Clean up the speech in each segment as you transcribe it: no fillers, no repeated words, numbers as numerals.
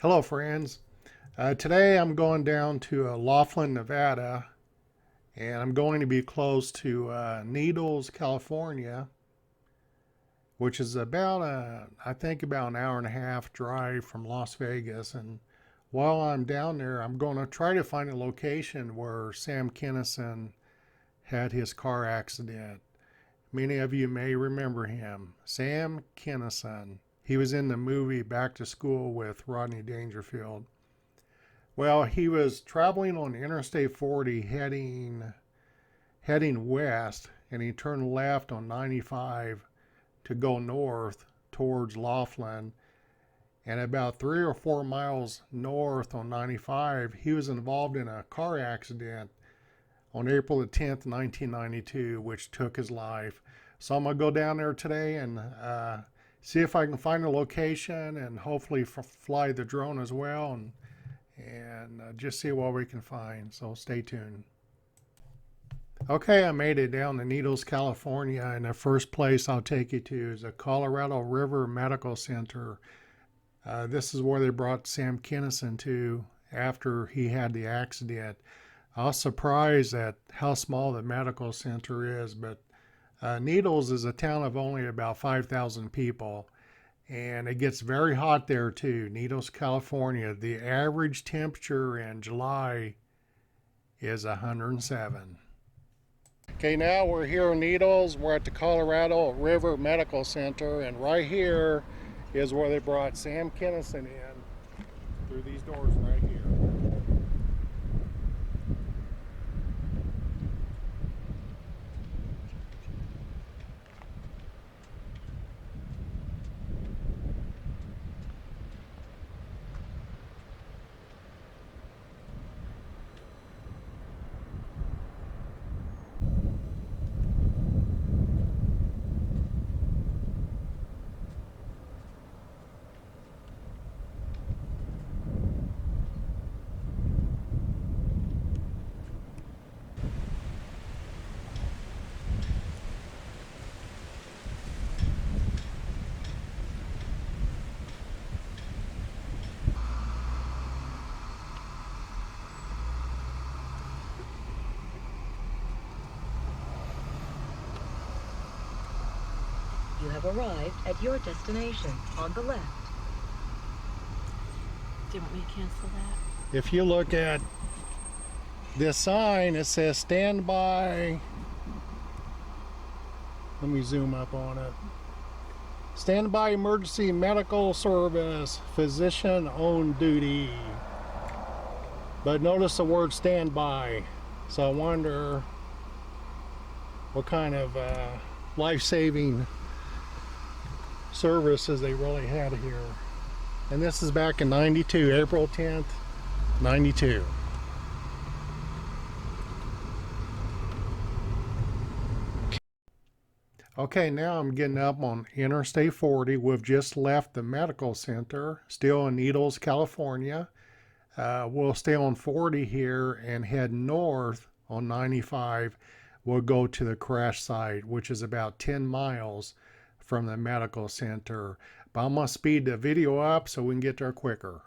Hello, friends. Today I'm going down to Laughlin, Nevada, and I'm going to be close to Needles, California, which is about I think about an hour and a half drive from Las Vegas. And while I'm down there, I'm going to try to find a location where Sam Kinison had his car accident. Many of you may remember him, Sam Kinison. He was in the movie Back to School with Rodney Dangerfield. Well, he was traveling on Interstate 40 heading west, and he turned left on 95 to go north towards Laughlin. And about 3 or 4 miles north on 95, he was involved in a car accident on April the 10th, 1992, which took his life. So I'm going to go down there today and see if I can find a location and hopefully fly the drone as well and just see what we can find. So stay tuned. Okay, I made it down to Needles, California, and the first place I'll take you to is the Colorado River Medical Center. This is where they brought Sam Kinison to after he had the accident. I was surprised at how small the medical center is, but Needles is a town of only about 5,000 people, and it gets very hot there too. Needles, California. The average temperature in July is 107. Okay, now we're here in Needles. We're at the Colorado River Medical Center, and right here is where they brought Sam Kinison in through these doors right here. You have arrived at your destination on the left. Do you want me to cancel that? If you look at this sign, it says stand by. Let me zoom up on it. Stand by emergency medical service, physician on duty. But notice the word stand by. So I wonder what kind of life-saving services they really had here. And this is back in 92, April 10th, 92. Okay, now I'm getting up on Interstate 40. We've just left the medical center, still in Needles, California. We'll stay on 40 here and head north on 95. We'll go to the crash site, which is about 10 miles from the medical center. But I'm going to speed the video up so we can get there quicker.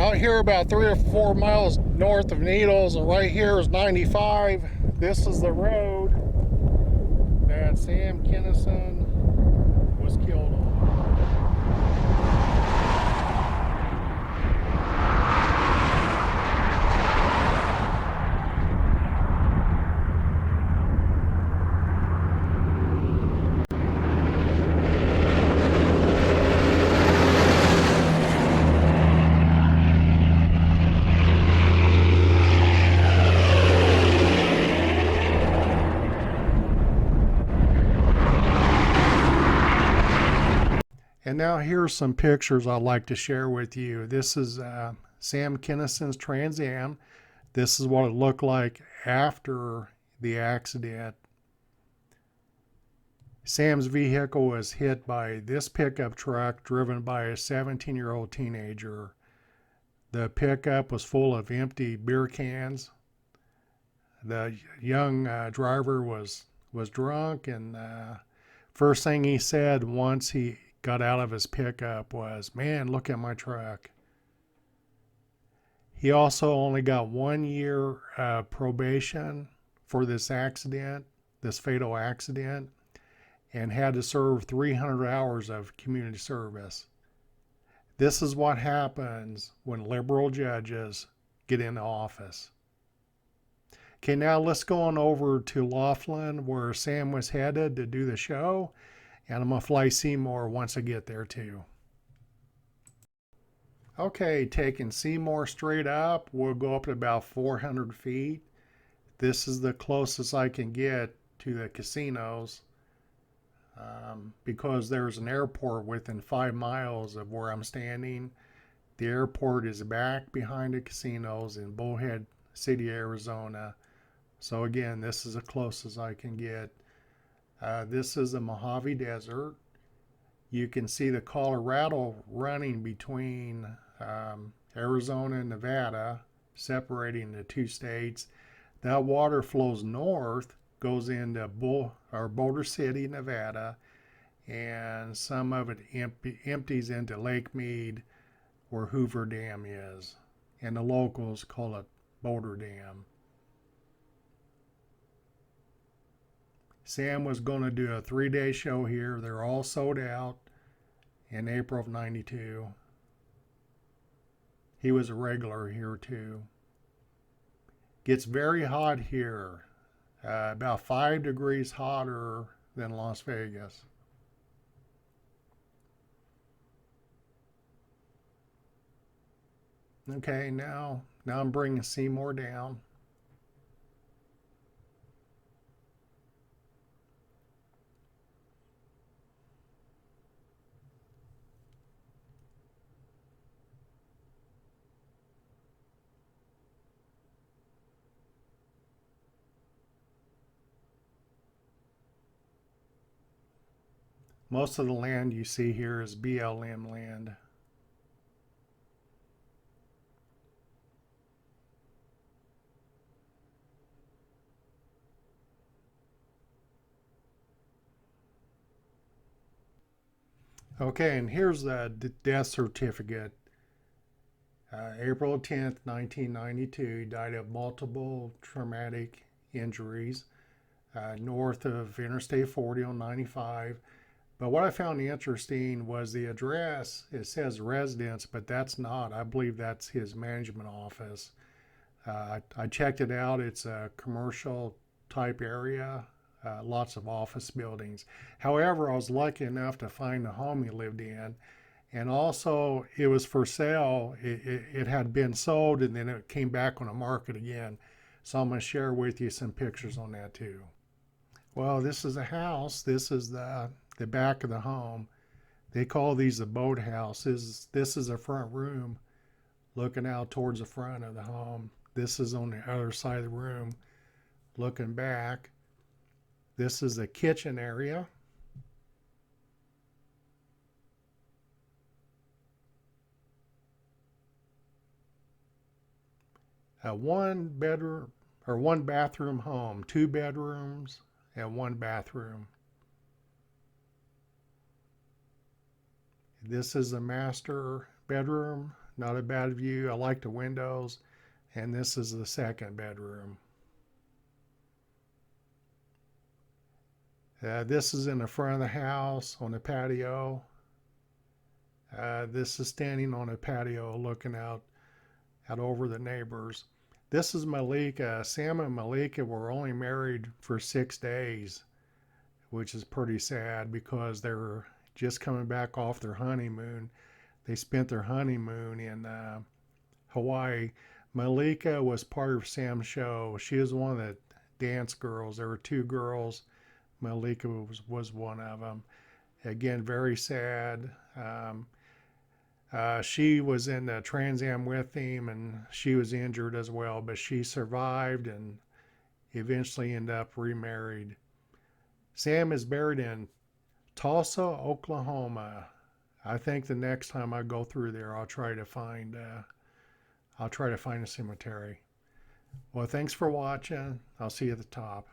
Out here about 3 or 4 miles north of Needles, and right here is 95. This is the road that Sam Kinison was killed on. And now here's some pictures I'd like to share with you. This is Sam Kinison's Trans Am. This is what it looked like after the accident. Sam's vehicle was hit by this pickup truck driven by a 17-year-old teenager. The pickup was full of empty beer cans. The young driver was drunk, and first thing he said once he got out of his pickup was, "Man, look at my truck." He also only got 1 year probation for this accident, this fatal accident, and had to serve 300 hours of community service. This is what happens when liberal judges get into office. Okay, now let's go on over to Laughlin, where Sam was headed to do the show. And I'm going to fly Seymour once I get there too. Okay, taking Seymour straight up, we'll go up to about 400 feet. This is the closest I can get to the casinos because there's an airport within 5 miles of where I'm standing. The airport is back behind the casinos in Bullhead City, Arizona. So again, this is the closest I can get. This is the Mojave Desert. You can see the Colorado running between Arizona and Nevada, separating the two states. That water flows north, goes into Boulder City, Nevada, and some of it empties into Lake Mead, where Hoover Dam is. And the locals call it Boulder Dam. Sam was going to do a 3-day show here. They're all sold out in April of '92. He was a regular here too. Gets very hot here, about 5 degrees hotter than Las Vegas. Okay, now I'm bringing Seymour down. Most of the land you see here is BLM land. Okay, and here's the death certificate. April 10th, 1992, he died of multiple traumatic injuries north of Interstate 40 on 95. But what I found interesting was the address. It says residence, but that's not. I believe that's his management office. I checked it out. It's a commercial type area, lots of office buildings. However, I was lucky enough to find the home he lived in. And also, it was for sale. It had been sold, and then it came back on the market again. So I'm going to share with you some pictures on that too. Well, this is a house. This is the back of the home. They call these the boathouse. This is the front room looking out towards the front of the home. This is on the other side of the room looking back. This is the kitchen area. A one bathroom home, 2 bedrooms and 1 bathroom. This is the master bedroom. not a bad view. I like the windows. And this is the second bedroom. This is in the front of the house on the patio. This is standing on a patio looking out over the neighbors. This is Malika. Sam and Malika were only married for 6 days, which is pretty sad because they were just coming back off their honeymoon. They spent their honeymoon in Hawaii. Malika was part of Sam's show. She was one of the dance girls. There were 2 girls. Malika was one of them. Again, very sad. She was in the Trans Am with him, and she was injured as well, but she survived and eventually ended up remarried. Sam is buried in Tulsa, Oklahoma. I think the next time I go through there, I'll try to find a cemetery. Well, thanks for watching. I'll see you at the top.